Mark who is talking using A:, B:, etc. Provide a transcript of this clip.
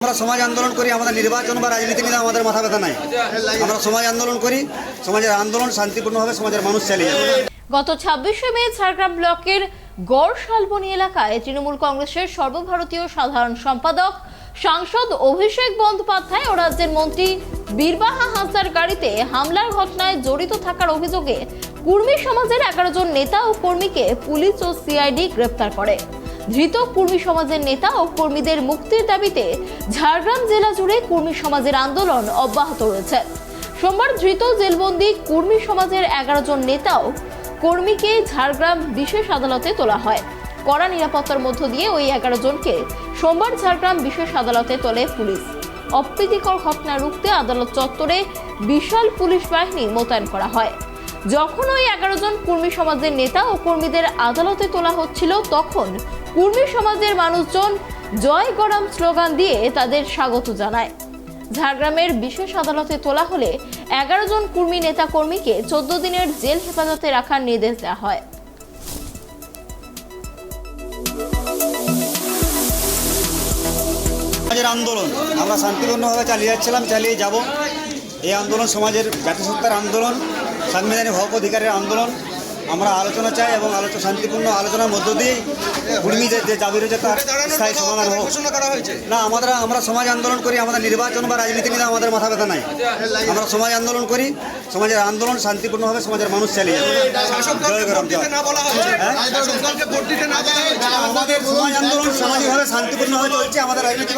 A: আমরা সমাজ আন্দোলন করি, আমাদের নির্বাচন বা রাজনীতি নিয়ে আমাদের মাথা ব্যথা নাই। আমরা সমাজ আন্দোলন করি, সমাজের আন্দোলন শান্তিপূর্ণভাবে সমাজের মানুষ চালিয়ে যাবে।
B: গত ২৬শে মে ঝাড়গ্রাম ব্লকের গড় শালবনী এলাকায় তৃণমূল কংগ্রেসের সর্বভারতীয় সাধারণ সম্পাদক সাংসদ অভিষেক বন্দ্যোপাধ্যায় ও রাজ্যের মন্ত্রী বীরবাহা হাঁসদার গাড়িতে হামলার ঘটনায় জড়িত থাকার অভিযোগে কুর্মী সমাজের ১১ জন নেতা ও কর্মীকে পুলিশ ও সিআইডি গ্রেপ্তার করে। ধৃত কুর্মী সমাজের নেতা ও কর্মীদের মুক্তির দাবিতে ঝাড়গ্রাম জেলা জুড়ে কুর্মী সমাজের আন্দোলন অব্যাহত রয়েছে। সোমবার ধৃত জেলবন্দি কুর্মী সমাজের ১১ জন নেতা ও কর্মীকে ঝাড়গ্রাম বিশেষ আদালতে তোলা হয়। কড়া নিরাপত্তার মধ্য দিয়ে ওই ১১ জনকে সোমবার ঝাড়গ্রাম বিশেষ আদালতে তোলে পুলিশ। অপ্রীতিকর ঘটনা রুখতে আদালত চত্বরে বিশাল পুলিশ বাহিনী মোতায়েন করা হয়। যখন ওই ১১ জন কুর্মী সমাজের নেতা ও কর্মীদের আদালতে তোলা হচ্ছিল, তখন কুর্মী সমাজের মানুষজন জয় গরম স্লোগান দিয়ে তাদের স্বাগত জানায়। ঝাড়গ্রামের বিশেষ আদালতে তোলা হলে ১১ জন কুর্মী নেতা কর্মীকে ১৪ দিনের জেল হেফাজতে রাখার নির্দেশ দেওয়া হয়।
A: সমাজের আন্দোলন আমরা শান্তিপূর্ণভাবে চালিয়ে যাচ্ছিলাম, চালিয়ে যাব। এই আন্দোলন সমাজের জাতিসত্তার আন্দোলন, সাংবিধানিক হক অধিকারের আন্দোলন। আমরা আলোচনা চাই এবং শান্তিপূর্ণ আলোচনার মধ্য দিয়ে কর্মীদের যে দাবি রয়েছে তার স্থায়ী সমাধান হোক। না, আমরা সমাজ আন্দোলন করি, আমাদের নির্বাচন বা রাজনীতি নিয়ে আমাদের মাথা ব্যথা নাই। আমরা সমাজ আন্দোলন করি, সমাজের আন্দোলন শান্তিপূর্ণভাবে সমাজের মানুষ চালিয়ে যাবে। আমাদের সমাজ আন্দোলন সামাজিকভাবে শান্তিপূর্ণভাবে চলছে। আমাদের রাজনীতি